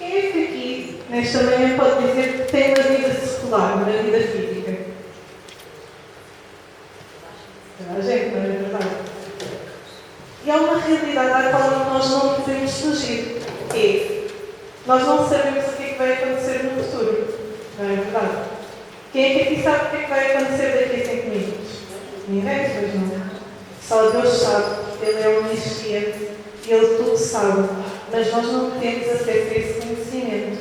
Quem é que aqui, nesta manhã, pode dizer que tem uma vida secular, uma vida física? Toda a gente, não é verdade? E há uma realidade à qual nós não podemos fugir, que é, nós não sabemos o que é que vai acontecer no futuro, não é verdade? Quem é que aqui sabe o que é que vai acontecer daqui a 5 minutos? Ninguém, pois não. Só Deus sabe, Ele é onisciente e Ele tudo sabe, mas nós não temos acesso a esse conhecimento.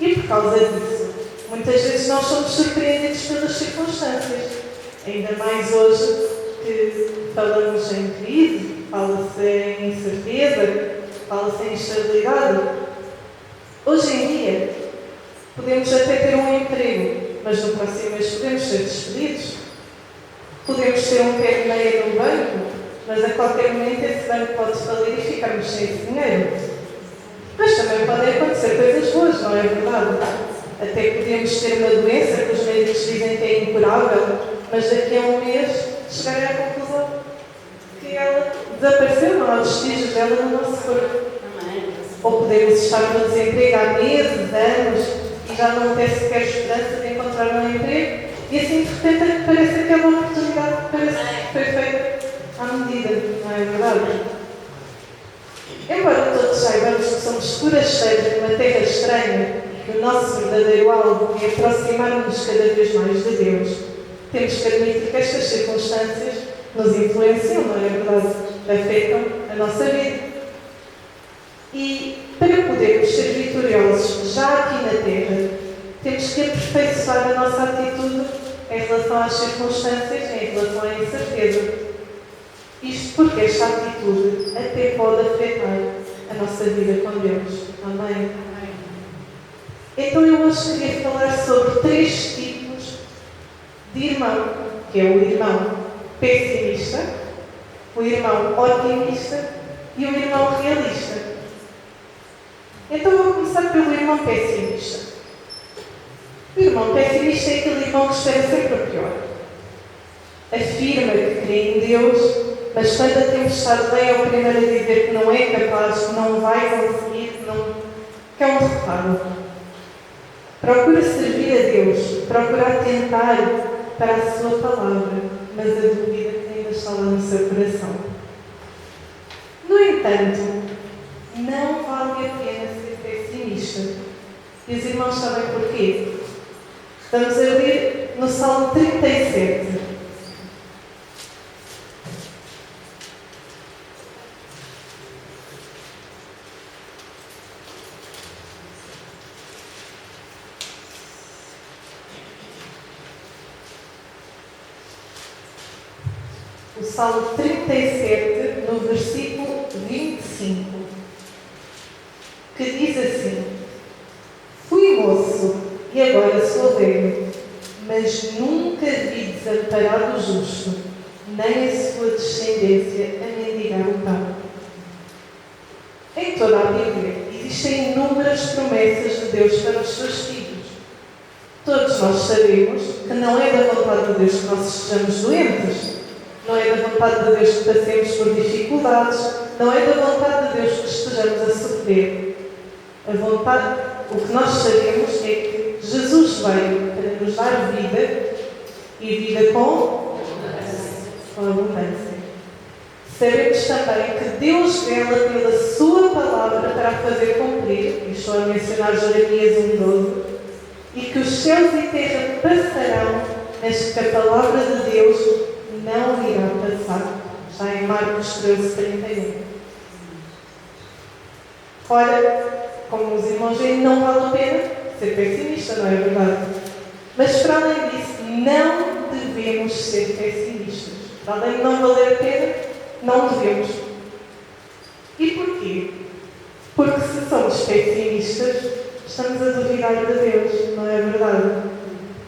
E por causa disso, muitas vezes nós somos surpreendidos pelas circunstâncias. Ainda mais hoje que falamos em crise, fala-se em incerteza, fala-se em instabilidade. Hoje em dia, podemos até ter um emprego, mas no próximo mês podemos ser despedidos. Podemos ter um pé de meia no banco, mas a qualquer momento esse banco pode falir e ficarmos sem esse dinheiro. Mas também podem acontecer coisas boas, não é verdade? Até podemos ter uma doença que os médicos dizem que é incurável, mas daqui a um mês chegarem à conclusão que ela desapareceu, não há vestígios dela no nosso corpo. Ou podemos estar no desemprego há meses, anos, e já não ter sequer esperança de encontrar um emprego, e assim de repente parece que é uma oportunidade que parece que foi feita à medida, não é verdade? Embora todos saibamos que somos forasteiros numa terra estranha, que o nosso verdadeiro alvo é aproximar-nos cada vez mais de Deus, temos que admitir que estas circunstâncias nos influenciam, não é verdade? Afetam a nossa vida. E para podermos ser vitoriosos já aqui na terra, temos que aperfeiçoar a nossa atitude em relação às circunstâncias, em relação à incerteza. Isto porque esta atitude até pode afetar a nossa vida com Deus. Amém? Então eu hoje queria falar sobre 3 tipos de irmão, que é o irmão pessimista, o irmão otimista e o irmão realista. Então vou começar pelo irmão pessimista. O irmão pessimista é aquele irmão que espera sempre o pior. Afirma que crê em Deus, mas quando a tempestade vem é o primeiro a dizer que não é capaz, que não vai conseguir, que é um derrotado. Procura servir a Deus, procura atentar para a sua palavra, mas a dúvida ainda está lá no seu coração. No entanto, não vale a pena ser pessimista. E os irmãos sabem porquê? Vamos a ler no Salmo 37. O Salmo 37, no versículo 25, que diz assim: Fui moço e agora sou velho, mas nunca vi desamparado o justo, nem a sua descendência a mendigar o pão. Em toda a Bíblia existem inúmeras promessas de Deus para os seus filhos. Todos nós sabemos que não é da vontade de Deus que nós estejamos doentes. Não é da vontade de Deus que passemos por dificuldades. Não é da vontade de Deus que estejamos a sofrer. O que nós sabemos é que Jesus veio para nos dar vida e vida com abundância. Sabemos também que Deus vela pela sua palavra para a fazer cumprir, e estou a mencionar Jeremias 1:12, e que os céus e terra passarão, mas que a palavra de Deus não irá passar. Está em Marcos 13:31. Ora, como os irmãos veem, não vale a pena ser pessimista, não é verdade? Mas para além disso, não devemos ser pessimistas. Para além de não valer a pena, não devemos. E porquê? Porque se somos pessimistas, estamos a duvidar de Deus, não é verdade?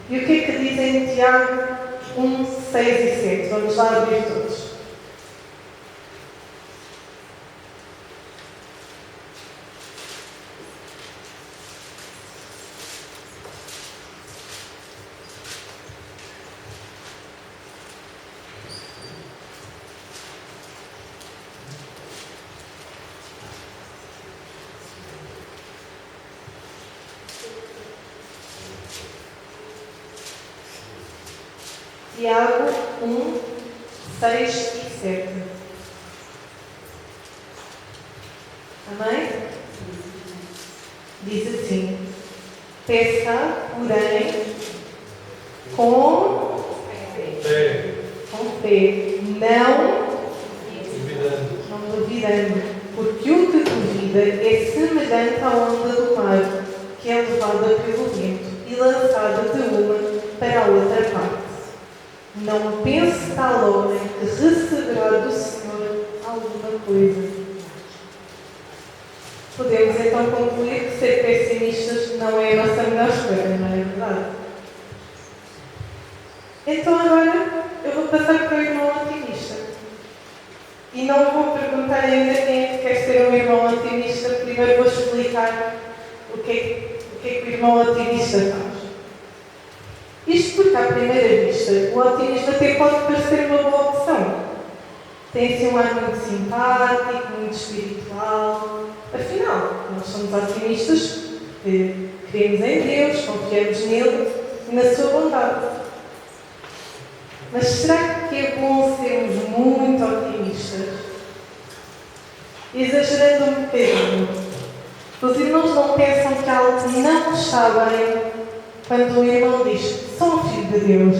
E o que é que dizem em Tiago 1:6 e 7? Vamos lá abrir todos. Tiago 1, 6 e 7. Amém? Diz assim: peça, porém, com fé, não duvidando, porque o que duvida é semelhante à onda do mar, que é levada pelo vento e lançada de uma para a outra parte. Não pense tal homem que receberá do Senhor alguma coisa. Podemos então concluir que ser pessimistas não é a nossa melhor escolha, não é verdade? Então agora eu vou passar para o irmão otimista. E não vou perguntar ainda quem é que quer ser um irmão otimista. Primeiro vou explicar o que é que o irmão otimista faz. Isto porque, à primeira vista, o otimismo até pode parecer uma boa opção. Tem assim um ar muito simpático, muito espiritual. Afinal, nós somos otimistas, cremos em Deus, confiamos nele e na sua bondade. Mas será que é bom sermos muito otimistas? Exagerando um bocadinho, os irmãos não pensam que algo não está bem quando o irmão diz: sou um filho de Deus,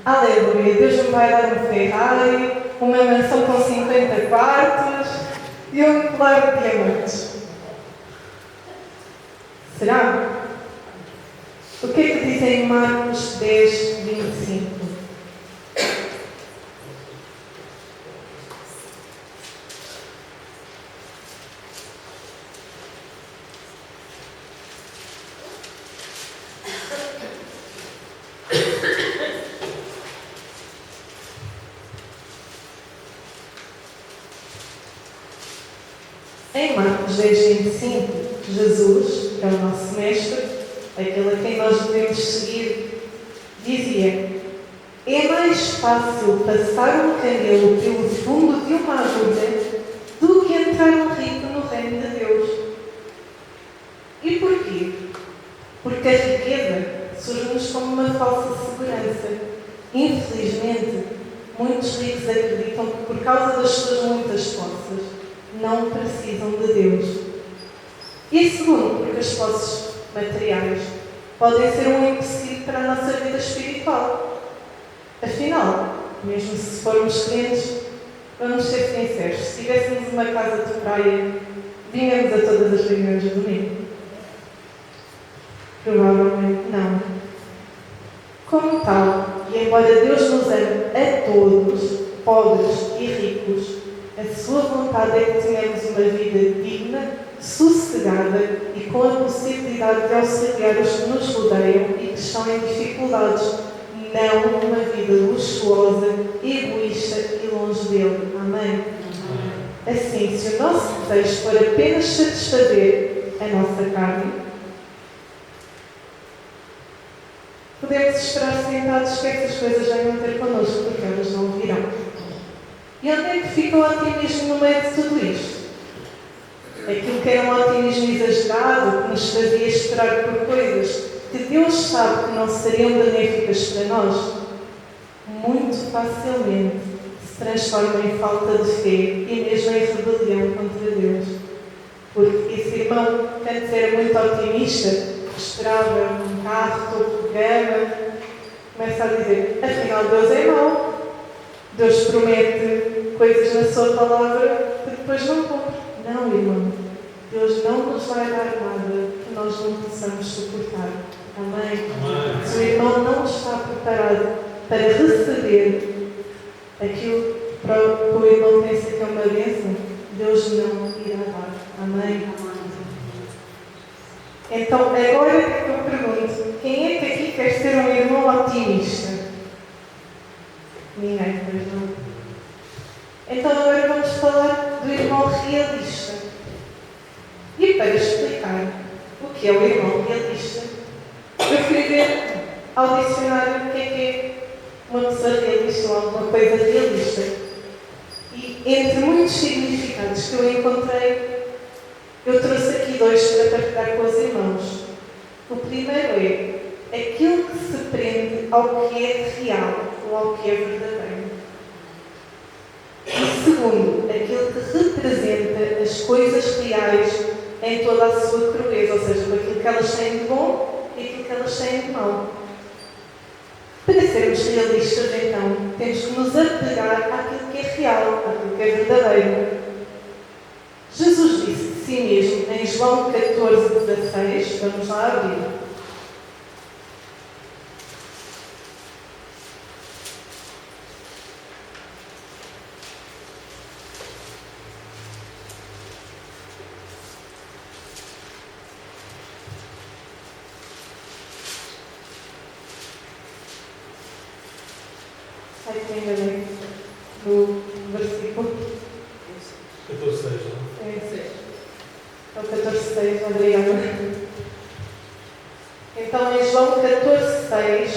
aleluia, Deus me vai dar um Ferrari, uma mansão com 50 quartos e um colar de diamantes. Será? O que é que diz em Marcos 10, 25? Em Marcos 10, 25, Jesus, que é o nosso mestre, aquele a quem nós devemos seguir, dizia: é mais fácil passar um camelo pelo fundo de uma agulha do que entrar um rico no reino de Deus. E porquê? Porque a riqueza surge-nos como uma falsa segurança. Infelizmente, muitos ricos acreditam que, por causa das suas muitas posses, não precisam de Deus. E segundo, porque as posses materiais podem ser um empecilho para a nossa vida espiritual. Afinal, mesmo se formos crentes, vamos ser sinceros, se tivéssemos uma casa de praia, vínhamos a todas as reuniões de domingo? Provavelmente não. Como tal, e embora Deus nos ame a todos, pobres e ricos, a sua vontade é que tenhamos uma vida digna, sossegada e com a possibilidade de auxiliar os que nos rodeiam e que estão em dificuldades, não uma vida luxuosa, egoísta e longe dele. Amém? Assim, se o nosso desejo for apenas satisfazer a nossa carne, podemos esperar sentados que essas coisas venham ter connosco, porque elas não virão. E onde é que fica o otimismo no meio de tudo isto? Aquilo que era um otimismo exagerado, que nos fazia esperar por coisas que Deus sabe que não seriam benéficas para nós, muito facilmente se transforma em falta de fé e mesmo em rebelião contra Deus. Porque esse irmão, que antes era muito otimista, esperava um carro topo de gama, começa a dizer: afinal Deus é mau. Deus promete coisas na sua palavra que depois não cumpre. Não, irmão. Deus não nos vai dar nada que nós não possamos suportar. Amém? Amém. Se o irmão não está preparado para receber aquilo que o irmão pensa que é uma bênção, Deus não irá dar. Amém? Então, agora eu pergunto: quem é que aqui quer ser um irmão otimista? Ninguém, pois não. Então agora vamos falar do irmão realista. E para explicar o que é o irmão realista, eu fui ver ao dicionário o que é uma pessoa realista ou alguma coisa realista. E entre muitos significados que eu encontrei, eu trouxe aqui dois para partilhar com os irmãos. O primeiro é aquilo que se prende ao que é real, ou ao que é verdadeiro. E segundo, aquilo que representa as coisas reais em toda a sua crueza, ou seja, aquilo que elas têm de bom e aquilo que elas têm de mau. Para sermos realistas, então, temos que nos apegar àquilo que é real, àquilo que é verdadeiro. Jesus disse de si mesmo em João 14,16, vamos lá abrir. Ai, que ainda bem. No versículo 14:6, não? é o 14,6, obrigada. Então, em João 14,6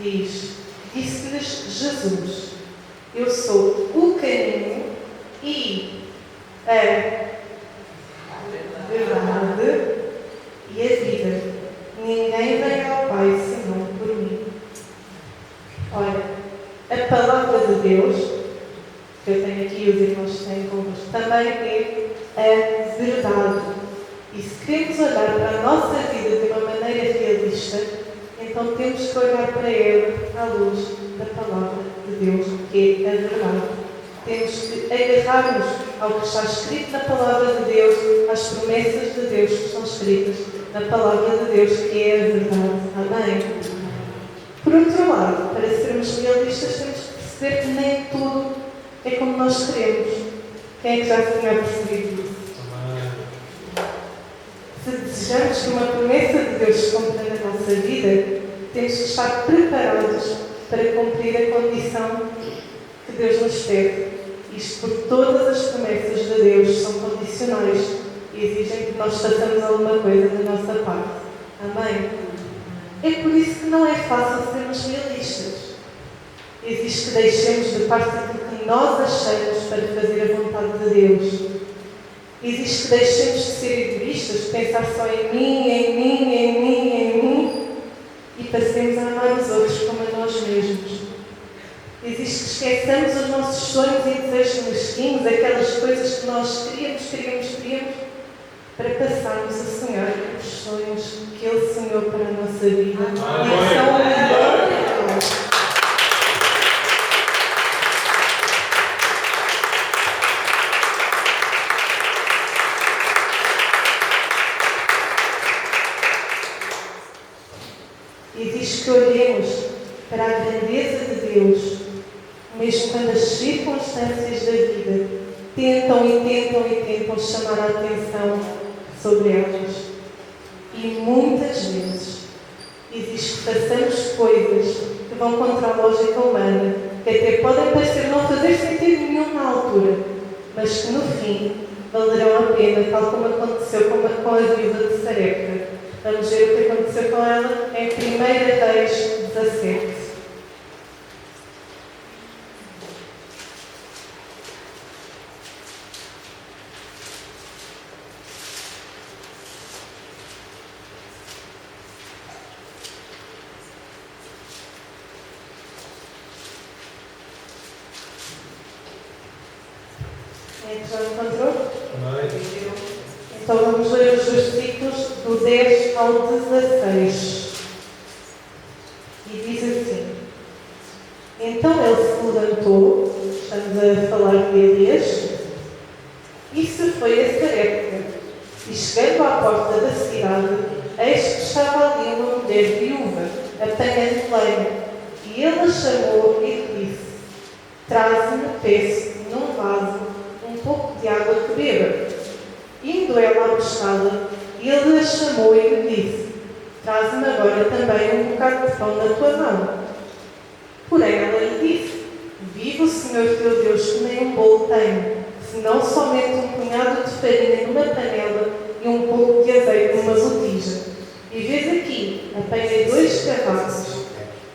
diz: disse-lhes Jesus: eu sou o caminho e a verdade e a vida. Ninguém vem ao Pai senão por mim. Olha, a palavra de Deus, que eu tenho aqui e os irmãos têm convosco, também é a verdade. E se queremos olhar para a nossa vida de uma maneira realista, então temos que olhar para ela à luz da palavra de Deus, que é a verdade. Temos que agarrar-nos ao que está escrito na palavra de Deus, às promessas de Deus que estão escritas na palavra de Deus, que é a verdade. Amém? Por outro lado, para sermos realistas, temos que perceber que nem tudo é como nós queremos. Quem é que já tinha percebido isso? Se desejamos que uma promessa de Deus se cumpra na nossa vida, temos que estar preparados para cumprir a condição que Deus nos pede. Isto porque todas as promessas de Deus são condicionais e exigem que nós façamos alguma coisa da nossa parte. Amém? É por isso que não é fácil sermos realistas. Exige que deixemos de parte aquilo que nós achamos para fazer a vontade de Deus. Exige que deixemos de ser egoístas, de pensar só em mim, em mim, em mim, em mim, e passemos a amar os outros como a nós mesmos. Exige que esqueçamos os nossos sonhos e desejos mesquinhos, aquelas coisas que nós queríamos, para passarmos a sonhar os sonhos que Ele sonhou para a nossa vida. E são o melhor de nós. Exige que olhemos para a grandeza de Deus, mesmo quando as circunstâncias da vida tentam chamar a atenção sobre elas. E muitas vezes exige que façamos coisas que vão contra a lógica humana, que até podem parecer não fazer sentido nenhum na altura, mas que no fim valerão a pena, tal como aconteceu com a viúva de Sarepta. Vamos ver o que aconteceu com ela em 1 Reis 17. Já encontrou? Então vamos ler os versículos do 10 ao 16. E diz assim: então ele se levantou, estamos a falar de Elias, e se foi a Sarepta. E chegando à porta da cidade, eis que estava ali uma mulher viúva, apanhando lenha. E ele a chamou e lhe disse: traze-me, peço, num vaso, um pouco de água que beba. Indo ela a buscá-la, ele a chamou e lhe disse: traze-me agora também um bocado de pão na tua mão. Porém ela lhe disse: vive o Senhor teu Deus que nem um bolo tenho, senão somente um punhado de farinha numa panela e um pouco de azeite numa botija. E vês aqui, apanhei 2 cavacos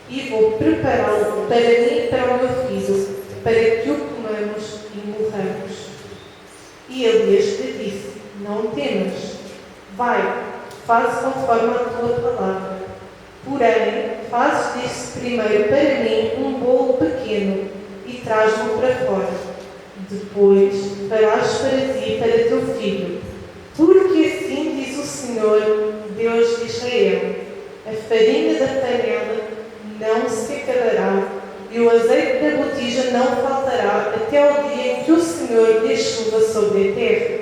e vou prepará-lo para mim e para o meu filho, para que o comamos e morramos. E Elias lhe disse: não temas, vai, faz conforme a tua palavra. Porém, fazes disso primeiro para mim um bolo pequeno e traz-me para fora. Depois farás para ti e para teu filho. Porque assim diz o Senhor, Deus de Israel: a farinha da panela não se acabará e o azeite da botija não faltará até ao dia em que o Senhor dê chuva sobre a terra.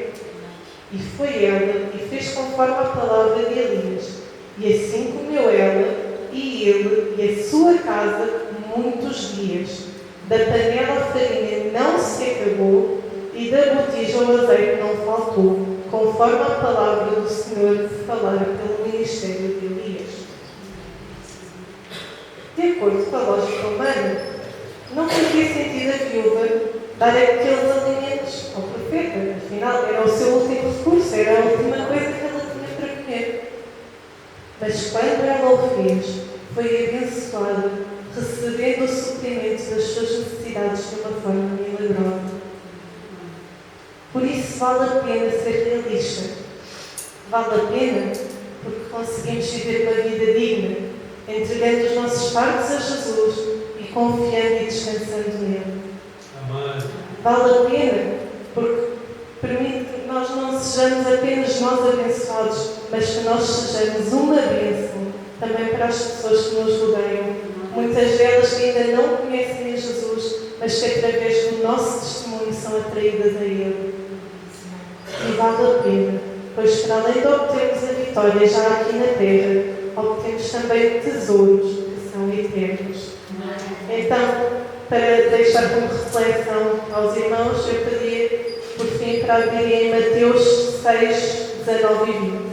E foi ela e fez conforme a palavra de Elias. E assim comeu ela e ele e a sua casa muitos dias. Da panela a farinha não se acabou e da botija o azeite não faltou, conforme a palavra do Senhor falara pelo ministério de Elias. De acordo com a lógica humana, não fazia sentido a viúva dar aqueles alimentos ao profeta. Afinal, era o seu último recurso, era a última coisa que ela tinha para comer. Mas quando ela o fez, foi abençoada, recebendo o suprimento das suas necessidades de uma forma milagrosa. Por isso vale a pena ser realista. Vale a pena porque conseguimos viver uma vida digna, entregando os nossos fardos a Jesus e confiando e descansando nele. Amém. Vale a pena porque permite que nós não sejamos apenas nós abençoados, mas que nós sejamos uma bênção também para as pessoas que nos rodeiam. Muitas delas que ainda não conhecem a Jesus, mas que através do nosso testemunho são atraídas a Ele. E vale a pena, pois para além de obtermos a vitória já aqui na terra, obtemos também tesouros que são eternos. Então, para deixar como reflexão aos irmãos, eu pedia, por fim, para abrirem em Mateus 6, 19 e 20.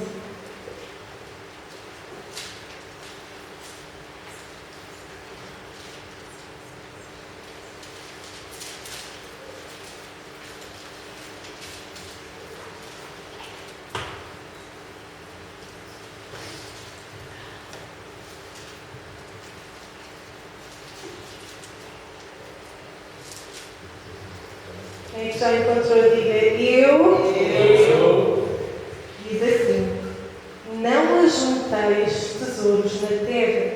Quem já encontrou, diga eu. Diz assim: não ajunteis tesouros na terra,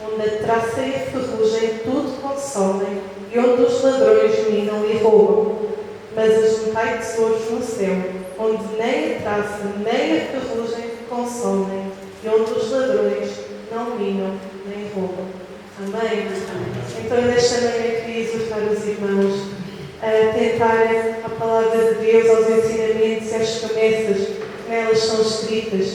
onde a traça e a ferrugem tudo consomem, e onde os ladrões minam e roubam. Mas ajuntai tesouros no céu, onde nem a traça nem a ferrugem consomem, e onde os ladrões não minam nem roubam. Amém? Então, nesta manhã, queria exortar os irmãos a tentarem a palavra de Deus, aos ensinamentos e às promessas que nelas são escritas,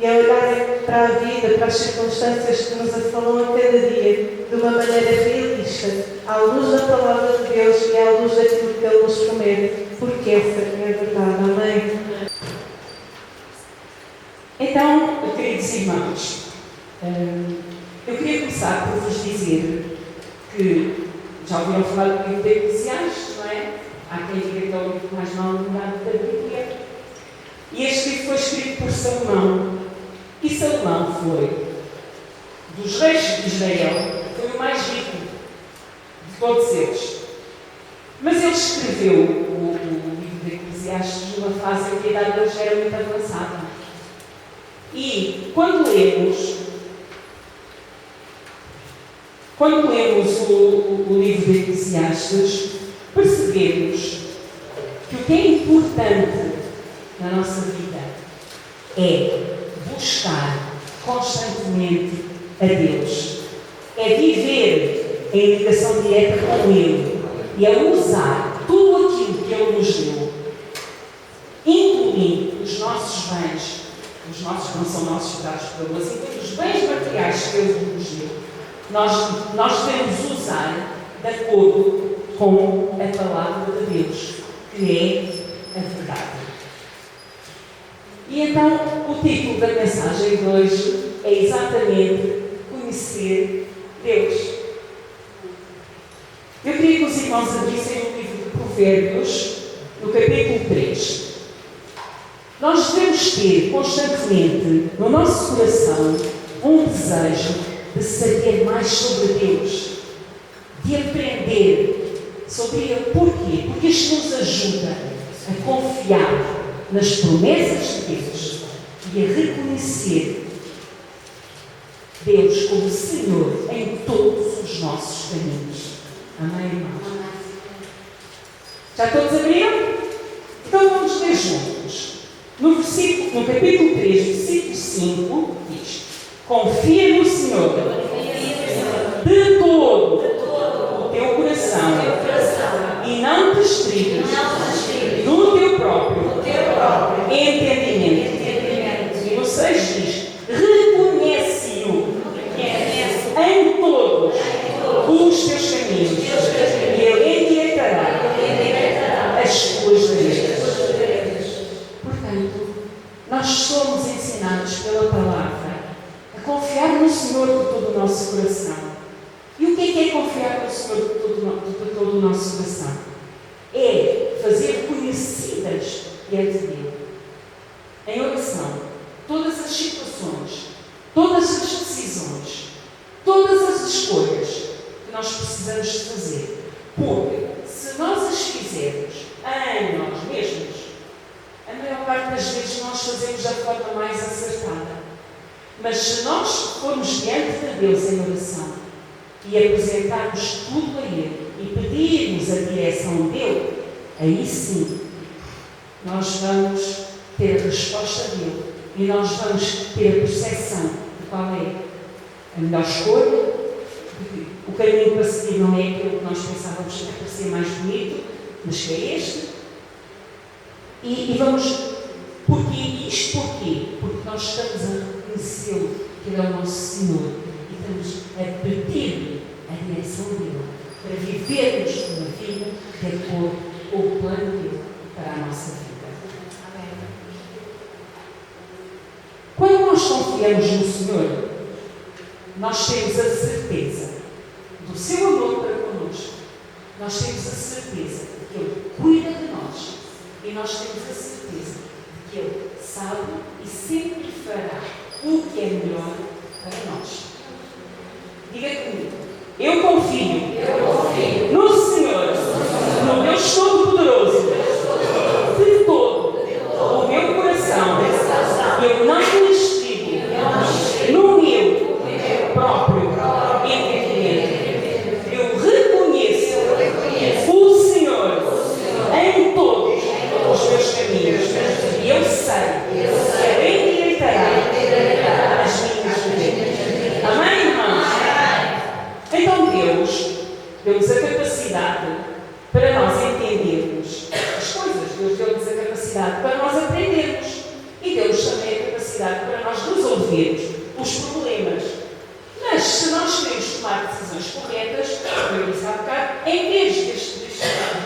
e a olharem para a vida, para as circunstâncias que nos assolam a cada dia, de uma maneira realista, à luz da palavra de Deus e à luz daquilo que Ele nos promete, porque essa é a verdade. Amém? Então, queridos irmãos, eu queria começar por vos dizer que já ouviram falar do livro de Eclesiastes, não é? Há quem diga que é o livro mais mal lembrado da Bíblia. E este livro foi escrito por Salomão. E Salomão foi, dos reis de Israel, foi o mais rico de todos eles. Mas ele escreveu o livro de Eclesiastes numa fase em que a idade dele já era muito avançada. E quando lemos o livro de Eclesiastes, percebemos que o que é importante na nossa vida é buscar constantemente a Deus, é viver em ligação direta com Ele e a usar tudo aquilo que Ele nos deu, incluindo os nossos bens, os nossos não são nossos dados por Ele, mas incluindo os bens materiais que Ele nos deu. Nós devemos usar de acordo com a palavra de Deus, que é a verdade. E então, o título da mensagem de hoje é exatamente Conhecer Deus. Eu queria que os irmãos abrissem o livro de Provérbios, no capítulo 3. Nós devemos ter constantemente no nosso coração um desejo de saber mais sobre Deus, de aprender sobre Ele. Porquê? Porque isto nos ajuda a confiar nas promessas de Deus e a reconhecer Deus como Senhor em todos os nossos caminhos. Amém, irmãos? Já todos abriram? Então vamos ler juntos. No capítulo 3, versículo 5, diz: confia no Senhor de todo o teu coração e não te estribes no teu próprio entendimento. E no 6 diz: reconhece-o em todos os teus caminhos e Ele endireitará as tuas veredas. Portanto, nós somos ensinados pela palavra a confiar no Senhor de todo o nosso coração. E o que é confiar no Senhor de todo o nosso coração? É fazer conhecidas diante dele, em oração, todas as situações, todas as decisões, todas as escolhas que nós precisamos de fazer. Porque se nós as fizermos em nós mesmos, a maior parte das vezes nós fazemos da forma mais acertada. Mas se nós formos diante de Deus em oração e apresentarmos tudo a Ele e pedirmos a direção dEle, aí sim nós vamos ter a resposta dEle e nós vamos ter a percepção de qual é a melhor escolha. O caminho para seguir não é aquele que nós pensávamos que é para ser mais bonito, mas que é este. E vamos, isto porquê? Porque nós estamos a reconhecê-lo, que Ele é o nosso Senhor, e estamos a pedir-lhe a direção dele, para vivermos uma vida de acordo com o plano dele para a nossa vida. Amém. Quando nós confiamos no Senhor, nós temos a certeza do seu amor para connosco, nós temos a certeza de que Ele cuida de nós. E nós temos a certeza de que Ele sabe e sempre fará o que é melhor para nós. Diga comigo: eu confio no Senhor, no Deus Todo-Poderoso, de todo o meu coração. Eu não me estribo no meu próprio entendimento. Eu reconheço o Senhor em todos os meus caminhos. E eu sei que Ele endireitará as minhas veredas. Amém, irmãos? Então Deus deu-nos a capacidade para nós entendermos as coisas. Deus deu-nos a capacidade para nós aprendermos. E deu-nos também a capacidade para nós resolvermos os problemas. Mas se nós queremos tomar decisões corretas, como eu disse há bocado, em vez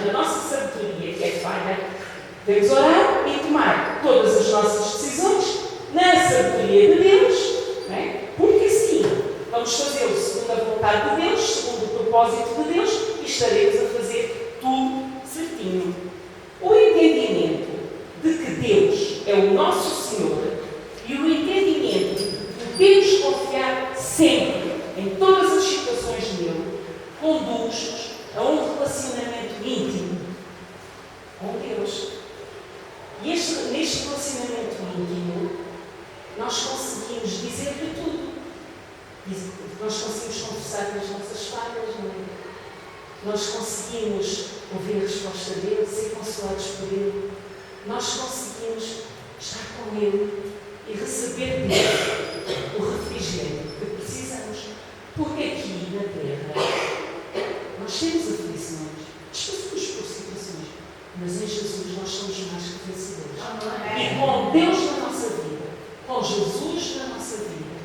da nossa sabedoria, que é falha, devemos orar e tomar todas as nossas decisões na sabedoria de Deus, não é? Porque assim vamos fazê-lo segundo a vontade de Deus, segundo o propósito de Deus, e estaremos a fazer tudo certinho. O entendimento de que Deus é o nosso Senhor e o entendimento de podemos confiar sempre em todas as situações dele, conduz-nos a um relacionamento íntimo com Deus. E neste relacionamento íntimo, nós conseguimos dizer-lhe tudo. Nós conseguimos conversar com as nossas falhas, não é? Nós conseguimos ouvir a resposta dele, ser consolados por ele. Nós conseguimos estar com ele e receber dele o refrigério que precisamos. Porque aqui na Terra nós temos aflições, passamos por situações, mas em Jesus nós somos mais que vencedores. E com Deus na nossa vida, com Jesus na nossa vida,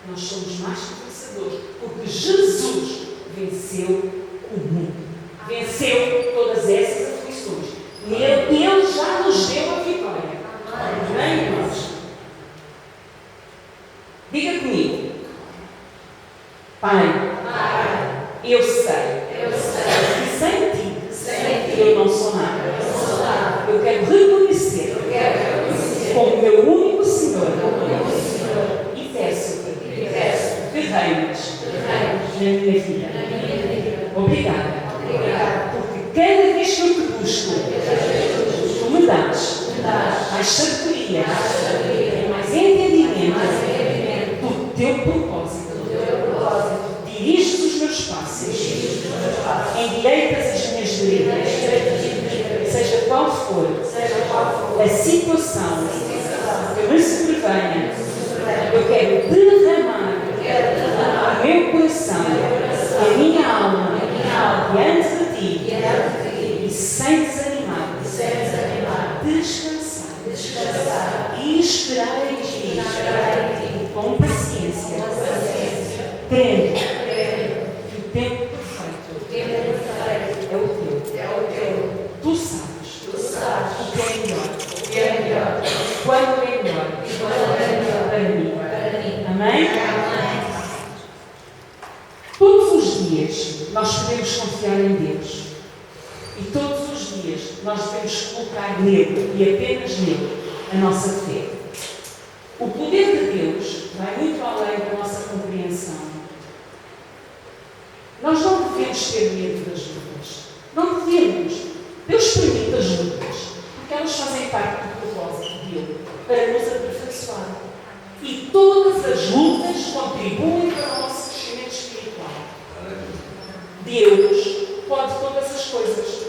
nós somos mais que vencedores, porque Jesus venceu o mundo, venceu todas essas aflições. Ele já nos deu a vitória. Amém, irmãos? Diga comigo: Pai, eu sei que sem ti eu não sou nada. Eu quero reconhecer como meu único Senhor e peço-te que reinas na minha vida. Obrigada. Porque cada vez que eu te busco, tu me dás mais sabedoria, mais entendimento do teu propósito Eu quero derramar o meu coração, a minha alma, diante de ti, e sem desanimar, descansar e esperar em ti, com paciência, crendo que o tempo perfeito é o teu. Tu sabes o que é melhor, quando é melhor para mim. Amém? Todos os dias nós podemos confiar em Deus. E todos os dias nós devemos colocar nele e apenas nele a nossa fé. O poder de Deus vai muito além da nossa compreensão. Nós não devemos ter medo das lutas. Não devemos. Deus permite as lutas, porque elas fazem parte do propósito dele, para nos aperfeiçoar. E todas as lutas contribuem para o nosso crescimento espiritual. Deus pode todas as coisas.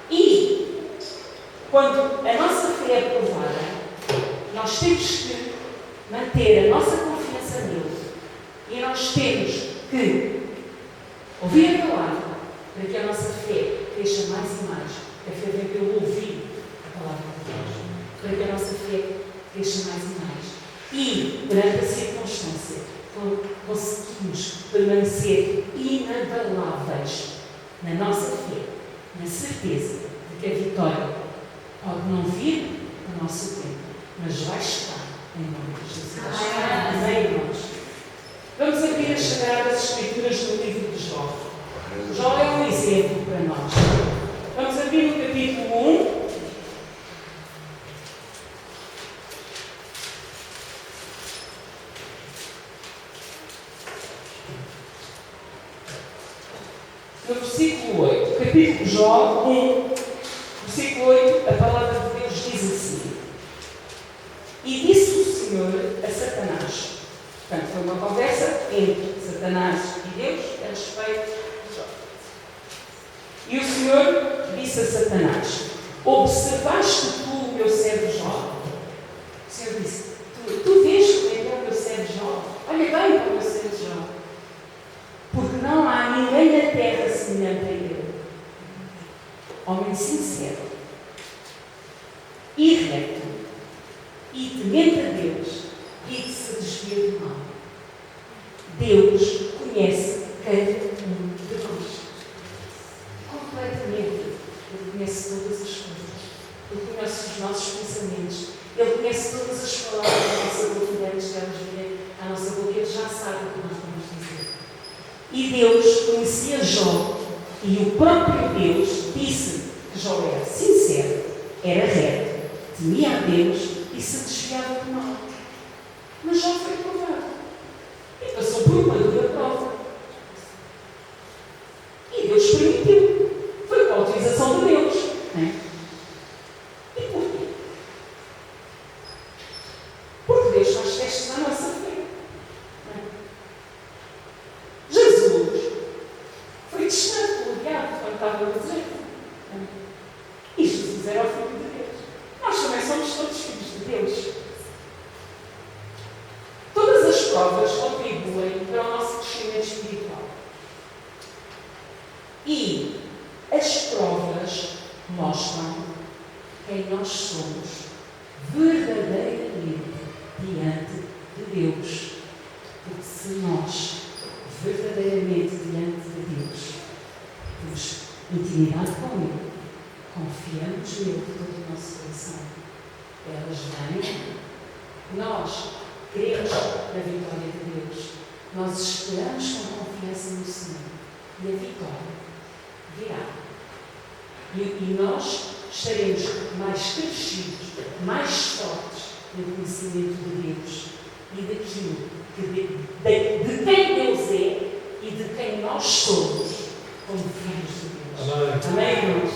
E, quando a nossa fé é provada, nós temos que manter a nossa confiança nele. E nós temos que ouvir a palavra, para que a nossa fé cresça mais e mais. A fé vem pelo ouvir a palavra de Deus. Para que a nossa fé cresça mais e mais. E, durante a circunstância, conseguimos permanecer inabaláveis na nossa fé, na certeza de que a vitória pode não vir no nosso tempo, mas vai chegar em nome de Jesus. Amém, irmãos? Vamos abrir as Sagradas Escrituras no livro de Jó. Jó é um exemplo para nós. Vamos abrir no capítulo 1. No versículo 8, capítulo de Jó 1, versículo 8, a palavra de Deus diz assim: E disse o Senhor a Satanás. Portanto, foi uma conversa entre Satanás e Deus a respeito de Jó. E o Senhor disse a Satanás: Observaste tu o meu servo Jó? O Senhor disse: Tu vês como é que é o meu servo Jó? Olha bem para o meu servo Jó. Porque não há ninguém na terra semelhante a ele. Homem sincero e reto e temente a Deus e que se desvia do mal. Deus conhece cada um de nós. Completamente. Ele conhece todas as coisas. Ele conhece os nossos pensamentos. Ele conhece todas as palavras da nossa boca antes de elas virem à nossa boca. Ele já sabe o que nós vamos dizer. E Deus conhecia Jó, e o próprio Deus disse que Jó era sincero, era reto, temia a Deus e se desviava do mal. Mas Jó foi provado e passou por uma dura prova. E Deus permitiu. Foi com a autorização de Deus. E porquê? Porque Deus faz testes na nossa fé. Jesus foi testado pelo diabo quando estava no deserto. E Jesus era o Filho de Deus. Nós também somos todos filhos de Deus. Todas as provas contribuem para o nosso crescimento espiritual. E as provas mostram quem nós somos verdadeiramente diante de Deus. Porque se nós verdadeiramente diante de Deus temos intimidade com Ele, confiamos nele de todo o nosso coração, elas vêm, nós cremos na vitória de Deus, nós esperamos com confiança no Senhor e a vitória virá. E nós estaremos mais crescidos, mais fortes no conhecimento de Deus e daquilo de quem Deus é e de quem nós somos como filhos de Deus. Amém, irmãos?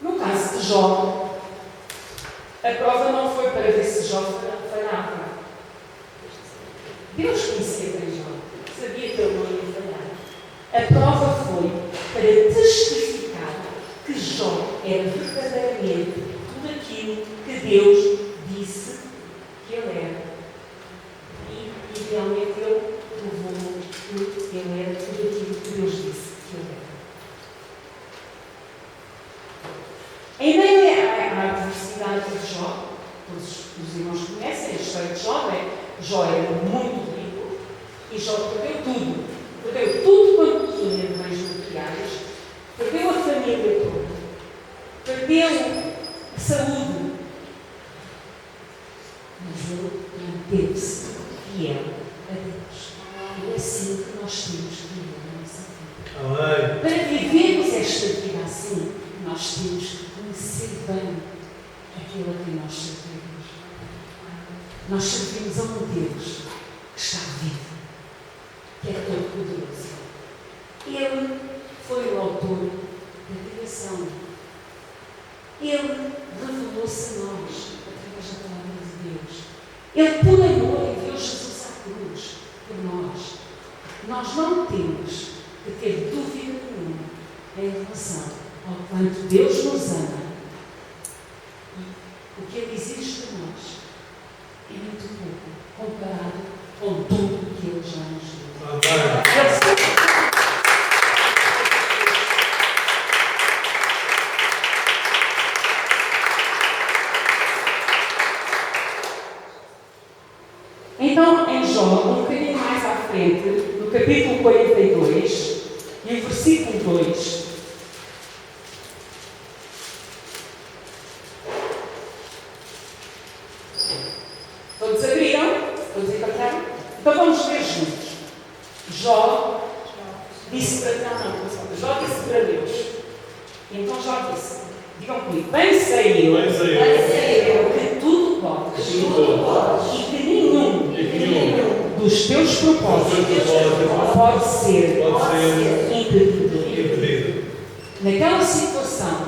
No caso de Jó, a prova não foi para ver se Jó falhava. Deus conhecia bem Jó. A prova foi para testificar que Jó era verdadeiramente tudo aquilo que Deus disse que ele era. E realmente ele provou que ele era tudo aquilo que Deus disse que ele era. Em meio à adversidade de Jó, todos os irmãos conhecem a história de Jó, né? Jó era muito rico e Jó perdeu tudo. Perdeu tudo quanto tinha de bens materiais, perdeu a família toda, perdeu a saúde. Mas ele manteve-se fiel a Deus. E é assim que nós temos que viver a nossa vida. Amém. Para vivermos esta vida assim, nós temos que conhecer bem aquilo a que nós servimos. Nós servimos a um Deus que está vivo, que é todo poderoso. Ele foi o autor da criação. Ele revelou-se a nós através da palavra de Deus. Ele, por amor, enviou Jesus à cruz por nós. Nós não temos que ter dúvida nenhuma em relação ao quanto Deus nos ama. E o que Ele exige de nós é muito pouco comparado com tudo que Ele já nos deu. Amém. Então, em Jó, um bocadinho mais à frente, no capítulo 42, e o versículo 2, todos abriram? Todos encontraram? Então vamos ler juntos. Jó disse para Jó disse para Deus. E então Jó disse, digam comigo, bem sei eu que tudo podes e que nenhum dos teus propósitos pode ser impedido. Naquela situação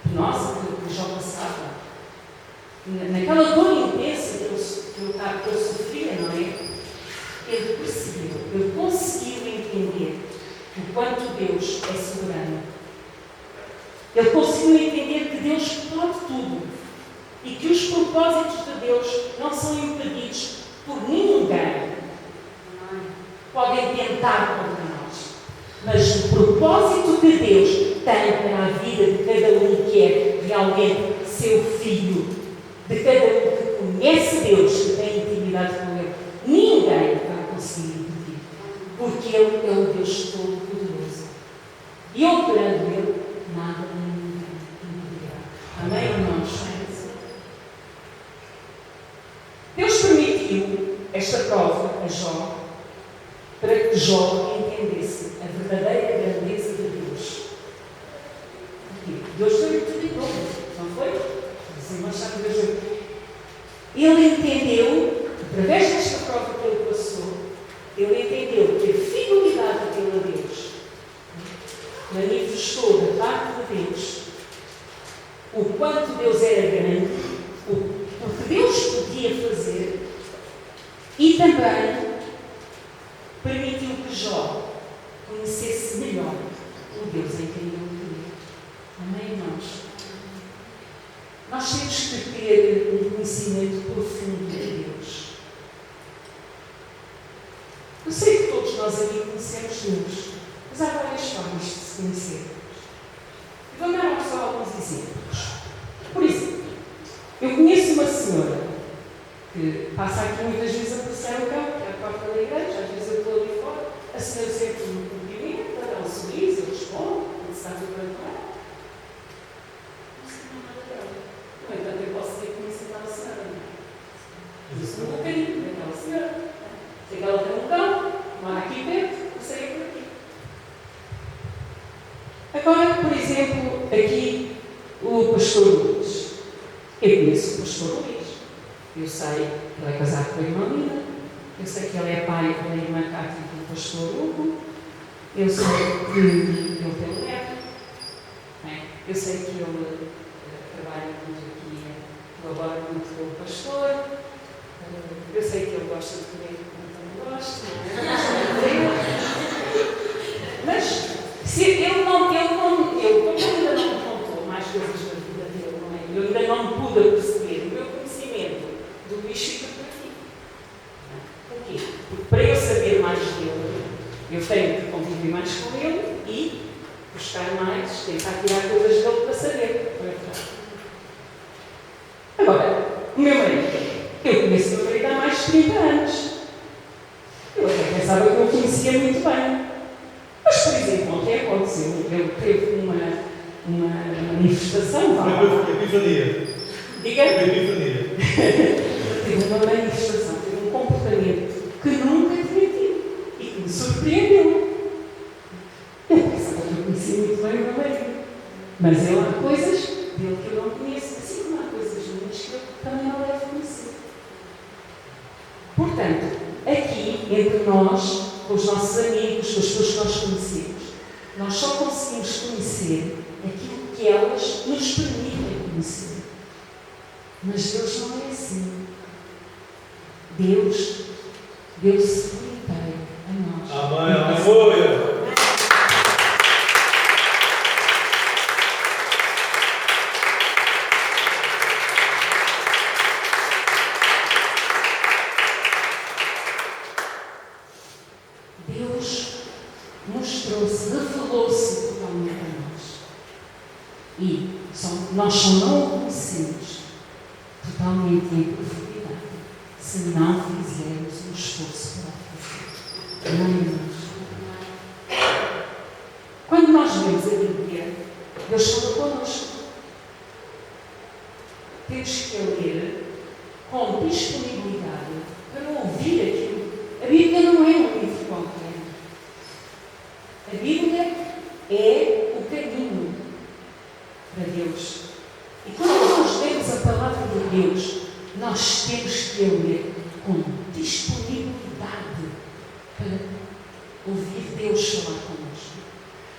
penosa que Jó passava, naquela dor intensa que ele sofria, não é? Ele percebeu, ele conseguiu entender o quanto Deus é soberano. Ele conseguiu entender que Deus pode tudo e que os propósitos de Deus não são impedidos por ninguém. Podem tentar contra nós, mas o propósito que Deus tem para a vida de cada um que é realmente seu filho, de cada um que conhece Deus, que tem intimidade com Ele, ninguém vai conseguir impedir, porque Ele é o Deus Todo-Poderoso. E operando Ele, nada nem ninguém impedirá. Amém, irmãos? Deus permitiu esta prova a Jó para que Jó entendesse a verdadeira grandeza de Deus. Porque Deus foi tudo em todo, não foi? Os irmãos sabem que Deus foi. Ele entendeu, através desta prova que ele passou, ele entendeu que a fidelidade dele a Deus manifestou da parte de Deus o quanto Deus era grande, o que Deus podia fazer, e também permitiu que Jó conhecesse melhor o Deus em quem ele cria. Amém, irmãos? Nós temos que ter um conhecimento profundo de Deus. Eu sei que todos nós aqui conhecemos Deus, mas há várias formas de se conhecer Deus. E vou dar só alguns exemplos. Por exemplo, eu conheço uma senhora que passa aqui muitas vezes a passear o carro, que é a porta da igreja, às vezes eu estou ali fora, a senhora sempre me cumprimenta, dá um sorriso, eu respondo, quando está tudo bem com ela. Não sei nada dela. No entanto, eu posso dizer que conheço aquela senhora. Mas eu sou um bocadinho daquela senhora. Sei que ela tem um cão, mora aqui perto, eu sei por aqui. Agora, por exemplo, aqui o pastor Luís. Eu conheço o pastor Luís. Eu sei que ele é casado com a irmã Lina. Eu sei que ele é pai da irmã Cátia e do pastor Hugo. Eu sei que ele tem um neto. Eu sei que ele trabalha muito aqui, colabora muito com o pastor. Eu sei que ele gosta de comer como eu gosto, não é? Eu tenho que conviver mais com ele e buscar mais, tentar tirar coisas dele para saber. Agora, o meu marido, eu conheço o meu marido há mais de 30 anos. Eu até pensava que eu o conhecia muito bem. Mas, por exemplo, ontem aconteceu, ele teve uma manifestação, vá lá. Epifania. Diga? Epifania. Teve uma manifestação, teve um comportamento que nunca tinha tido e que me surpreendeu. Eu pensava que eu conhecia muito bem o meu marido, mas há coisas dele que eu não conheço, assim como há coisas minhas que eu também não devo conhecer. Portanto, aqui, entre nós, com os nossos amigos, com as pessoas que nós conhecemos, nós só conseguimos conhecer aquilo que elas nos permitem conhecer. Mas Deus não é assim. Deus deu-se por inteiro a nós. Amém, aleluia. Deus mostrou-se, revelou-se totalmente a nós. E nós só não o conhecemos totalmente em profundidade se não fizermos um esforço para o fazer. Não, irmãos. Quando nós lemos a Bíblia, Deus fala connosco. Temos que ler com disponibilidade para ouvir aquilo. A Bíblia não é um livro qualquer. A Bíblia é o caminho para Deus. E quando nós lemos a palavra de Deus, nós temos que ler com disponibilidade para ouvir Deus falar connosco.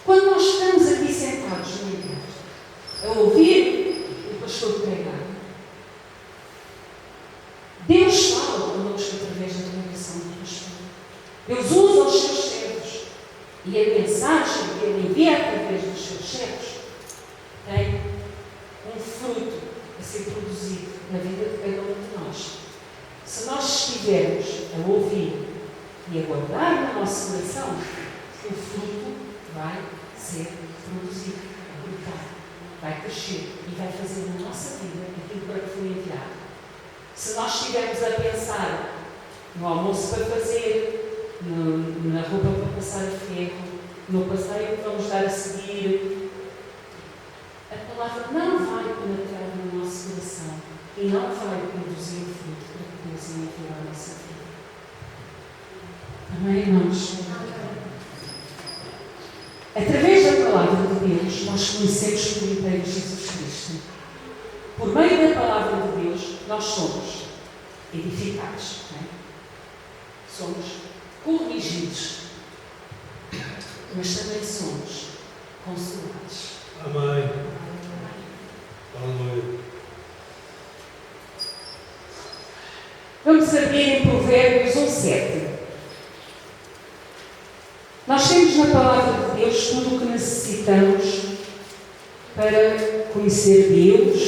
Quando nós estamos aqui sentados na igreja, a ouvir o pastor pregar, Deus fala connosco através da pregação do pastor. Deus usa os seus servos. E a mensagem que Ele envia através dos seus servos tem um fruto a ser produzido na vida de cada um de nós. Se nós estivermos a ouvir e a guardar no nosso coração, o fruto vai ser produzido, vai crescer e vai fazer na nossa vida aquilo para que foi enviado. Se nós estivermos a pensar no almoço para fazer, na roupa para passar a ferro, no passeio que vamos dar a seguir, a palavra não vai penetrar no nosso coração e não vai produzir o fruto para que Deus enviou a nossa vida. Amém, irmãos? Através da palavra de Deus, nós conhecemos por inteiro Jesus Cristo. Por meio da palavra de Deus, nós somos edificados, não é? Somos corrigidos, mas também somos consolados. Amém. Aleluia. Vamos abrir em Provérbios 1:7. Nós temos na palavra de Deus tudo o que necessitamos para conhecer Deus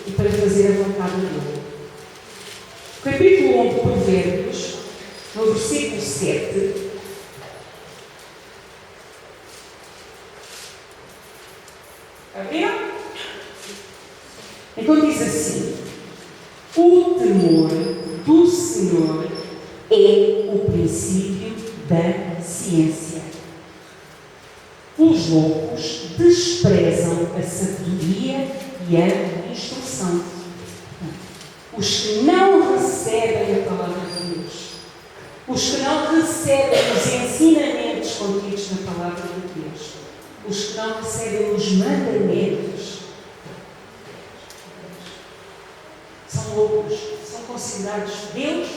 e para fazer a vontade dele. Capítulo 1 de Provérbios, no versículo 7. Abriram? Então diz assim: o temor do Senhor é o princípio da ciência. Os loucos desprezam a sabedoria e a instrução. Os que não recebem a palavra de Deus, os que não recebem os ensinamentos contidos na palavra de Deus, os que não recebem os mandamentos, são loucos, são considerados. Deus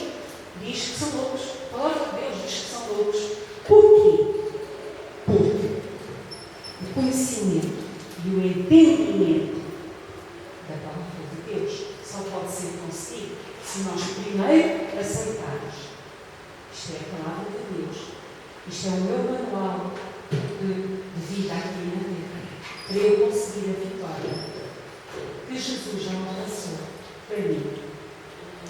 diz que são loucos. A palavra de Deus diz que são loucos. Porquê? Porque o conhecimento e o entendimento da palavra de Deus só pode ser conseguido se nós primeiro aceitarmos. Isto é a palavra de Deus. Isto é o meu manual de vida aqui na terra, para eu conseguir a vitória que Jesus já alcançou para mim.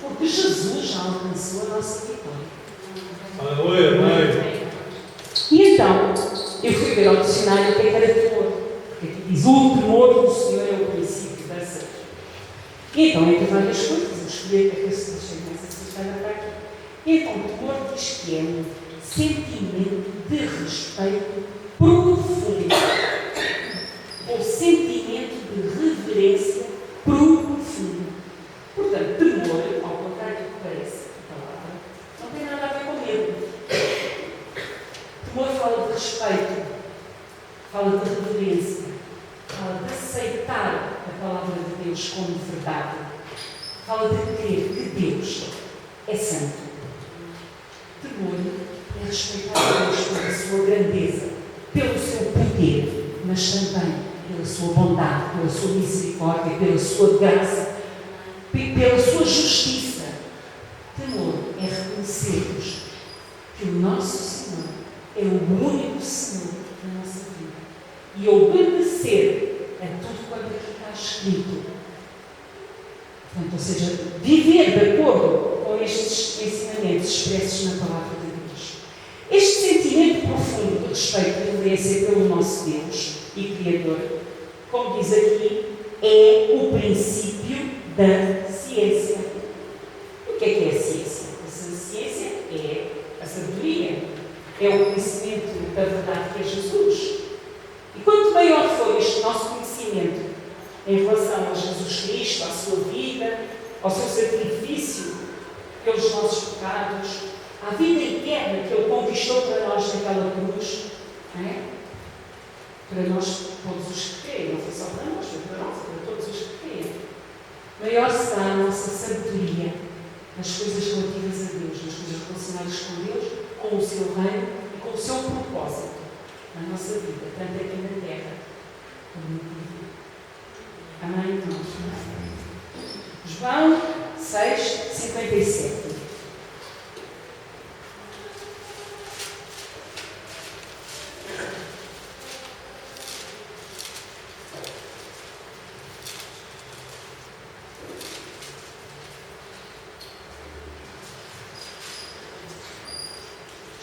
Porque Jesus já alcançou a nossa vitória. Aleluia, amém. E então, eu fui ver ao dicionário o que era temor. Porque aqui diz: o temor do Senhor é o princípio da sabedoria. E então, entre várias coisas, eu escolhi a que se deixei nessa sexta-feira para aqui. E então, o temor diz que é um sentimento de respeito profundo, ou sentimento de reverência profundo. Portanto, temor, ao contrário do que parece a palavra, não tem nada a ver com medo. Temor fala de respeito, fala de reverência, fala de aceitar a palavra de Deus como verdade, fala de crer que Deus é santo. Temor é respeitar a Deus pela sua grandeza, pelo seu poder, mas também pela sua bondade, pela sua misericórdia, pela sua graça, pela sua justiça. Temor é reconhecermos que o nosso Senhor é o único Senhor da nossa vida e obedecer a tudo quanto aqui está escrito. Portanto, ou seja, viver de acordo com estes ensinamentos expressos na palavra de Deus. Este sentimento profundo de respeito e reverência pelo nosso Deus e Criador, como diz aqui, é o princípio da ciência. O que é a ciência? A ciência é a sabedoria, é o conhecimento da verdade que é Jesus. E quanto maior for este nosso conhecimento em relação a Jesus Cristo, à sua vida, ao seu sacrifício pelos nossos pecados, à vida eterna que Ele conquistou para nós naquela cruz, não é? Para nós, todos os que creem, não foi só para nós, foi para nós, para todos os que creem. Maior será a nossa sabedoria nas coisas relativas a Deus, nas coisas relacionadas com Deus, com o seu reino e com o seu propósito na nossa vida, tanto aqui na terra como no vida. Amém, irmãos? João 6, 57.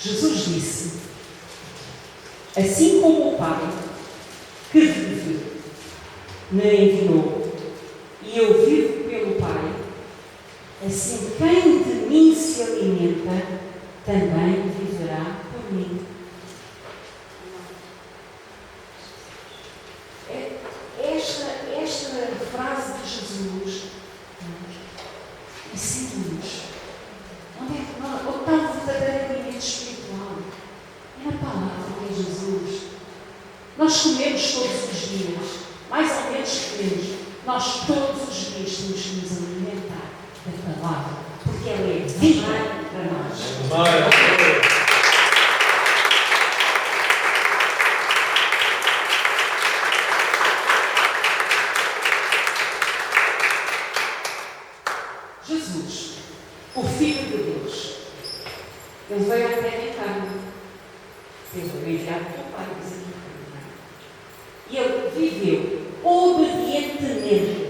Jesus disse: assim como o Pai que vive me enviou e eu vivo pelo Pai, assim quem de mim se alimenta também viverá por mim. Esta frase de Jesus ensina-nos onde está o verdadeiro alimento espiritual. É na palavra que é Jesus. Nós comemos todos os dias, mais ou menos comemos. Nós todos os dias temos que nos alimentar da palavra, porque ela é vida para nós. Jesus, o Filho de Deus, Ele veio à terra em carne. Ele foi enviado pelo Pai, diz aqui. E Ele viveu obedientemente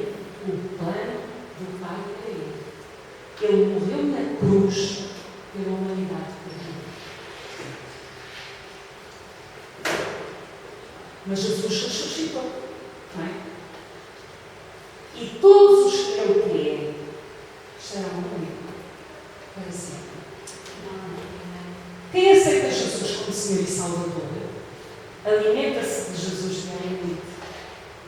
o plano do Pai para Ele. Ele morreu na cruz pela humanidade perdida. Mas Jesus ressuscitou, não é? E todos os que Ele crerem estarão comigo para sempre. Quem aceita Jesus como Senhor e Salvador, alimenta-se de Jesus diariamente.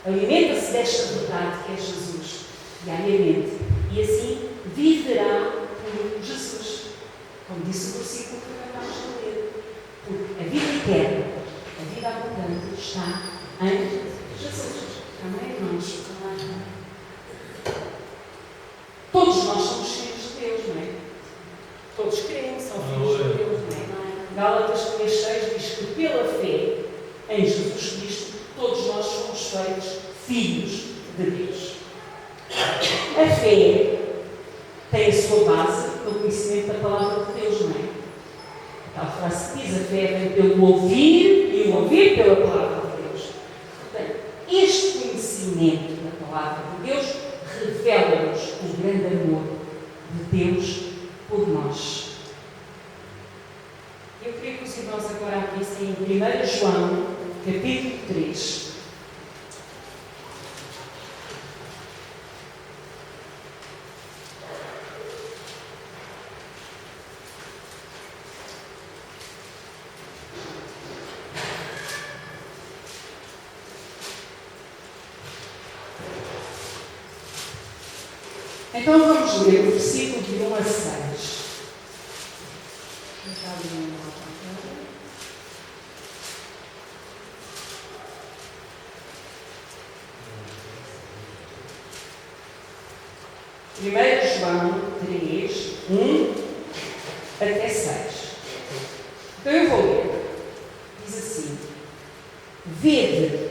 Alimenta-se desta verdade que é Jesus diariamente. E assim viverá por Jesus. Como disse o versículo que acabamos de ler. Porque a vida eterna, a vida abundante está em Jesus. Amém, irmãos? Todos nós somos filhos de Deus, não é? Todos creem, são filhos de Deus, não é? Gálatas 3,6 diz que pela fé em Jesus Cristo, todos nós somos feitos filhos de Deus. A fé tem a sua base no conhecimento da palavra de Deus, não é? A frase diz: a fé vem pelo ouvir e o ouvir pela palavra de Deus. Portanto, este conhecimento da palavra de Deus revela-nos o grande amor de Deus por nós. Eu queria que os os irmãos agora abrissem em 1 João, capítulo 3. Então vamos ler o versículo de 1 a 6. Primeiro João 3, 1 até 6. Então eu vou ler. Diz assim: Vede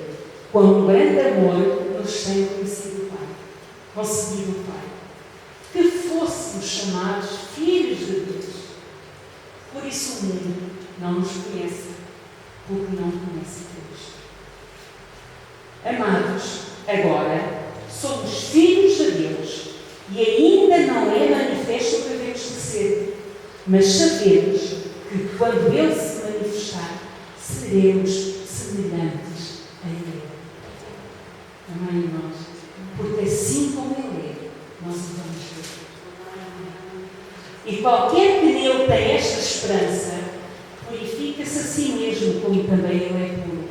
quão grande amor nos tem conhecido o Pai, concedido o Pai, que fôssemos chamados filhos de Deus. Por isso o mundo não nos conhece, porque não conhece Deus. Amados, agora somos filhos de Deus e ainda não é manifesto o que devemos de ser, mas sabemos que quando Ele se manifestar, seremos semelhantes a Ele. Amém, irmãos? Porque assim como Ele é, nós o vamos ver. E qualquer que nele tem esta esperança, purifica-se a si mesmo, como também ele é puro.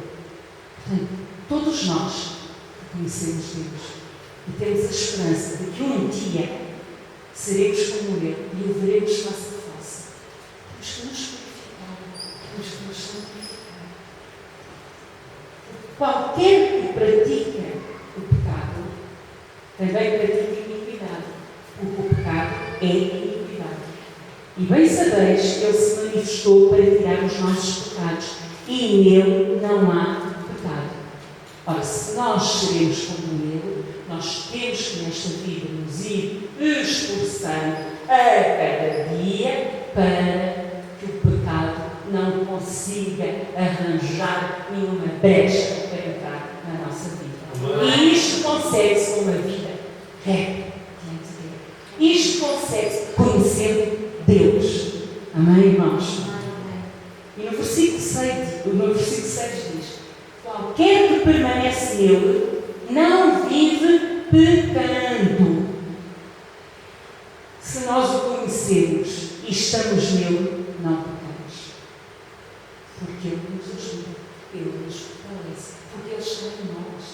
Portanto, todos nós que conhecemos Deus e temos a esperança de que um dia seremos como Ele e o veremos face a face, temos que nos purificar, temos que nos santificar. Qualquer que pratica o pecado também pratica a iniquidade, porque o pecado é iniquidade. E bem sabeis que Ele se manifestou para tirar os nossos pecados, e nele não há pecado. Ora, se nós seremos como Ele, nós temos que nesta vida nos ir esforçando a cada dia para que o pecado não consiga arranjar nenhuma brecha para entrar na nossa vida. E isto consegue-se com uma vida reta diante de Deus. Isto consegue-se conhecendo Deus. Amém, irmãos? E no versículo 6 diz: qualquer que permanece nele não vive pecando. Se nós o conhecemos e estamos nele, não pecamos. Porque Ele nos ajuda, Ele nos fortalece, porque Ele está em nós.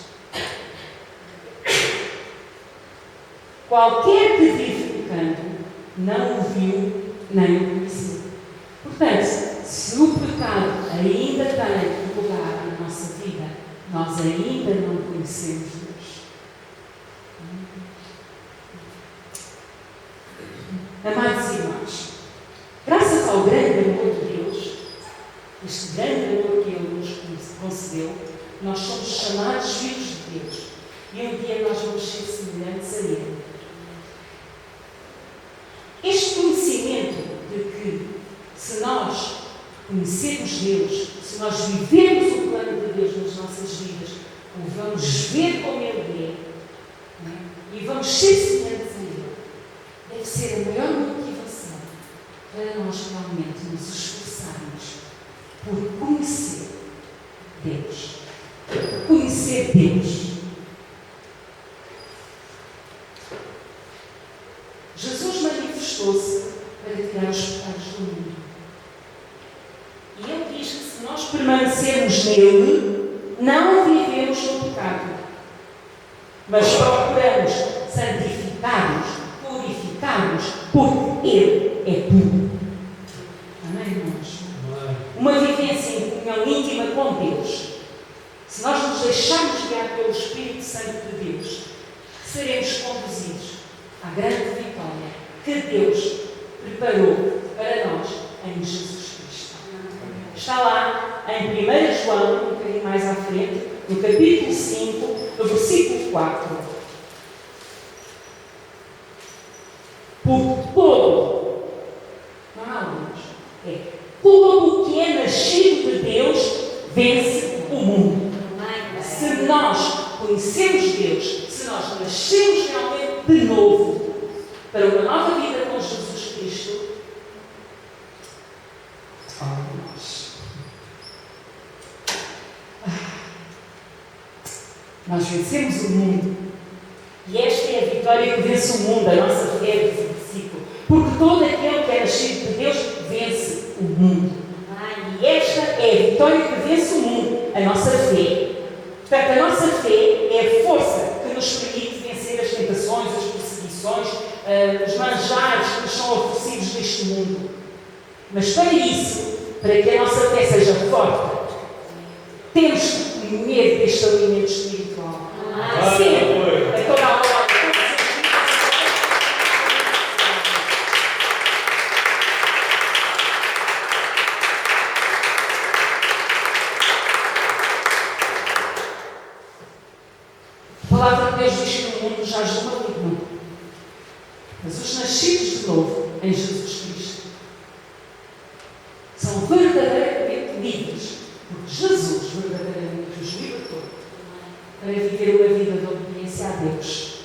Qualquer que vive pecando não o viu nem o conheceu. Portanto, se o pecado ainda tem lugar na nossa vida, nós ainda não conhecemos Deus. Amados irmãos, graças ao grande amor de Deus, este grande amor que Ele nos concedeu, nós somos chamados filhos de Deus. E um dia nós vamos ser semelhantes a Ele. Este conhecimento de que, se nós conhecermos Deus, se nós vivermos o plano de Deus nas nossas vidas, o vamos ver como Ele é, e vamos ser semelhantes a Ele, deve ser a maior motivação para nós realmente nos esforçarmos por conhecer Deus. Conhecer Deus. Jesus manifestou-se para tirar os pecados do mundo. E Ele diz que se nós permanecermos nele, não vivemos no pecado, mas procuramos santificar-nos, purificar-nos, porque Ele é puro. Amém, irmãos? Uma vivência em comunhão íntima com Deus. Se nós nos deixarmos guiar pelo Espírito Santo de Deus, seremos conduzidos à grande vitória que Deus preparou para nós em Jesus Cristo. Está lá em 1 João, um bocadinho mais à frente, no capítulo 5, no versículo 4. Porque todo, não há alguns, todo o que é nascido de Deus vence o mundo. Se nós conhecemos Deus, se nós nascemos realmente de novo para uma nova vida com Jesus Cristo, nós Nós vencemos o mundo. E esta é a vitória que vence o mundo, a nossa fé, diz o versículo. Porque todo aquele que é nascido de Deus vence o mundo. E esta é a vitória que vence o mundo, a nossa fé. Portanto, a nossa fé é a força que nos permite vencer as tentações, as perseguições, os manjares que nos são oferecidos neste mundo. Mas para isso, para que a nossa fé seja forte, temos que comer deste alimento espiritual. Sempre, a toda a hora. A palavra de Deus diz que o mundo jaz do maligno. Mas os nascidos de novo em Jesus Cristo são verdadeiramente livres, porque Jesus verdadeiramente os libertou para viver uma vida de obediência a Deus,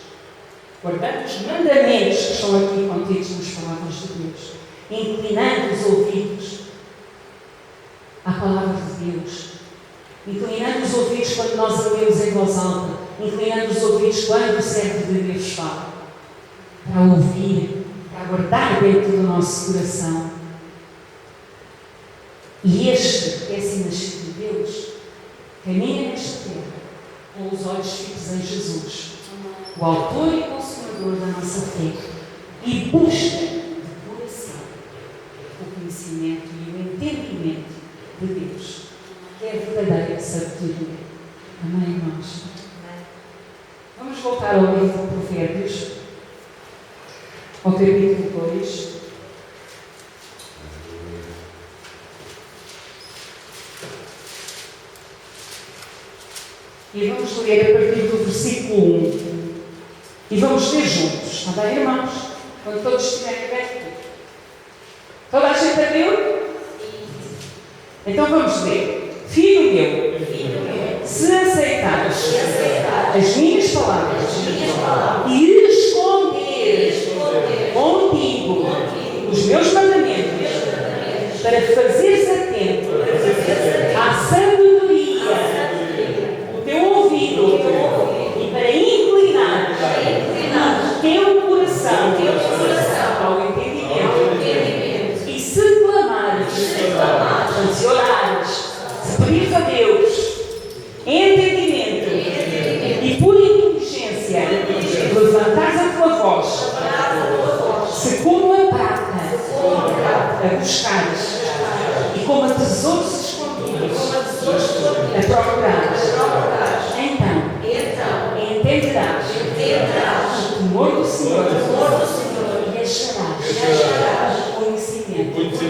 guardando os mandamentos que estão aqui contidos nas palavras de Deus, inclinando os ouvidos à palavra de Deus, inclinando os ouvidos quando nós a lemos em voz alta, inclinando os ouvidos quando o servo de Deus fala, para ouvir, para guardar dentro do nosso coração. E este que é assim nascido de Deus caminha nesta terra com os olhos fixos em Jesus, o autor e consumador da nossa fé, e busca de coração o conhecimento e o entendimento de Deus, que é a verdadeira sabedoria. Amém, irmãos? Vamos voltar ao livro de Provérbios, ao capítulo 2. E vamos ler a partir do versículo 1. E vamos ler juntos. Está bem, irmãos? Quando todos estiverem abertos. Toda a gente abriu? Então vamos ler. Filho meu, se aceitares as minhas palavras e esconderes contigo os meus mandamentos para fazeres atento à sabedoria o teu ouvido e para inclinares o teu coração ao entendimento, e se clamares, se orares, se pedires a Deus entendimento e por inteligência levantares a tua voz, se como a prata a buscares e como a tesouros escondidos a procurares, então entenderás o temor do Senhor e acharás o conhecimento de Deus.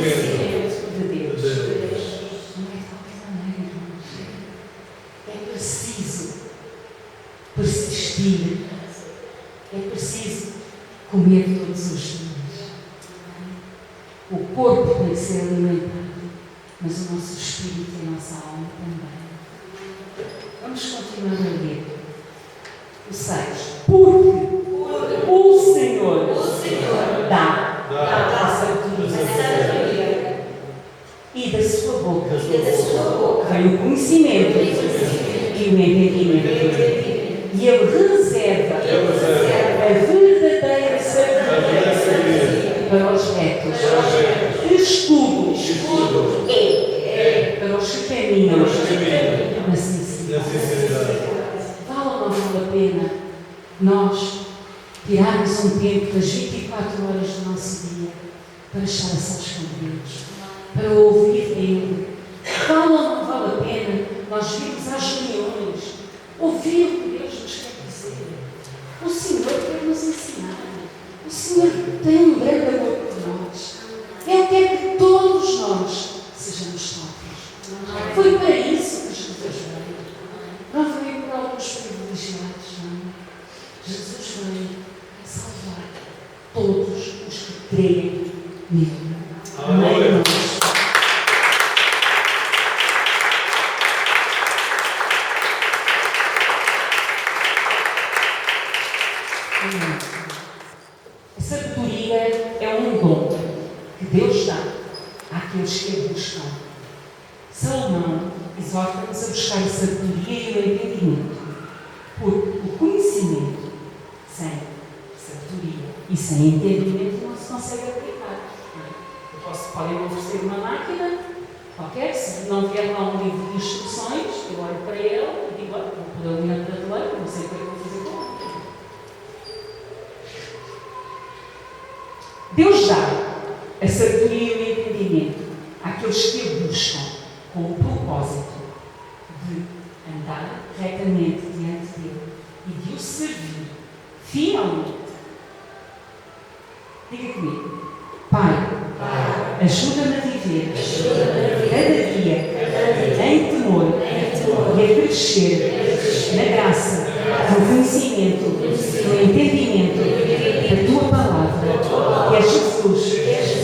Não é de qualquer maneira, irmãos. É preciso persistir. É preciso comer todos os dias. O corpo tem que ser alimentado, mas o nosso espírito e a nossa alma também. Vamos continuar a ler. O 6. Porque o Senhor dá a sabedoria, e da sua boca vem o conhecimento e o entendimento. E Ele reserva a verdadeira sabedoria para os retos. Escudo é para os que caminham na sinceridade. Vale ou não vale a pena nós tirarmos um tempo das 24 horas do nosso dia para estar a sós com Deus, para ouvir dele? Vale ou não vale a pena nós virmos às reuniões, ouvir o que Deus nos quer dizer? O Senhor quer nos ensinar. O Senhor tem um grande amor por nós. Ele quer que todos nós sejamos salvos. Foi para isso que Jesus veio. Não veio para alguns privilegiados, não. Jesus veio salvar todos os que creem nele. Amém. A sabedoria é um dom que Deus dá àqueles que a buscam. Salomão exorta-nos a buscar a sabedoria e o entendimento. Porque o conhecimento sem sabedoria e sem entendimento não se consegue aplicar. Podem oferecer uma máquina qualquer, se não vier lá um livro de instruções, eu olho para ele e digo, olha, vou pôr ali na prateleira, não sei o que é que vou fazer com ele. Deus dá a sabedoria e o entendimento àqueles que a buscam com o propósito de andar retamente diante dele e de o servir fielmente. Diga comigo, Pai, ajuda-me a viver cada dia em temor e a crescer na graça, no conhecimento, no entendimento da Tua palavra, que é Jesus,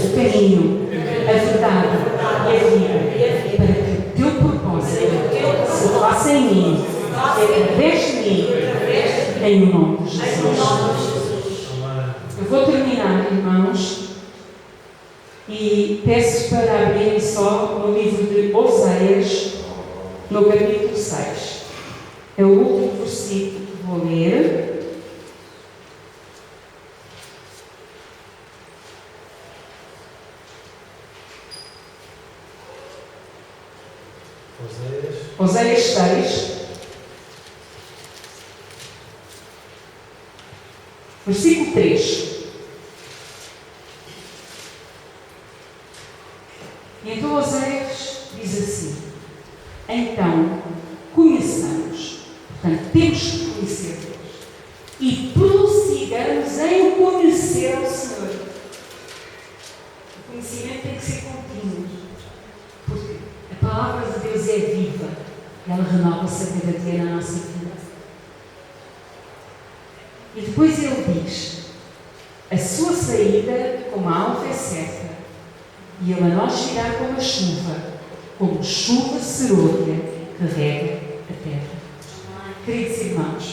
o caminho, a verdade e a vida, para que o Teu propósito se faça em mim, através de mim, em nome de Jesus. Eu vou terminar, irmãos, e peço para abrirem só no livro de Oséias, no capítulo 6. É o último versículo que vou ler. Oséias 6, versículo 3. E então Oséias diz assim: então conheçamos, portanto temos que conhecer Deus e prossigamos em conhecer ao Senhor. O conhecimento tem que ser contínuo, porque a palavra de Deus é viva, ela renova-se a cada dia na nossa vida. E depois ele diz: a sua saída como a alva é certa, e ele a nós virá como chuva serôdia que rega a terra. Queridos irmãos,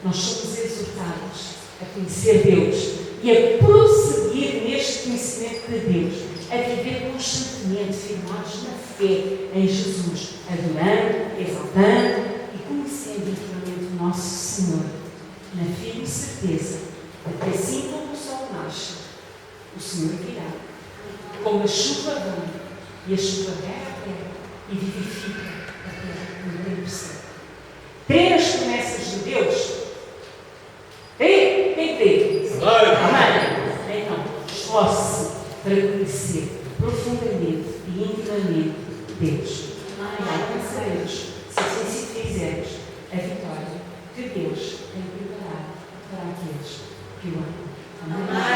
nós somos exortados a conhecer Deus e a prosseguir neste conhecimento de Deus, a viver constantemente firmados na fé em Jesus, adorando, exaltando e conhecendo intimamente o nosso Senhor, na firme certeza de que assim como o sol nasce, o Senhor virá, como a chuva vem e a chuva rega a terra e vivifica a terra no tempo certo. Crer nas promessas de Deus? Crê? Quem crê? Amém? Então, esforce-se para conhecer profundamente e intimamente Deus. E alcançaremos, se assim se fizermos, a vitória que Deus tem preparado para aqueles que o amam. Amém?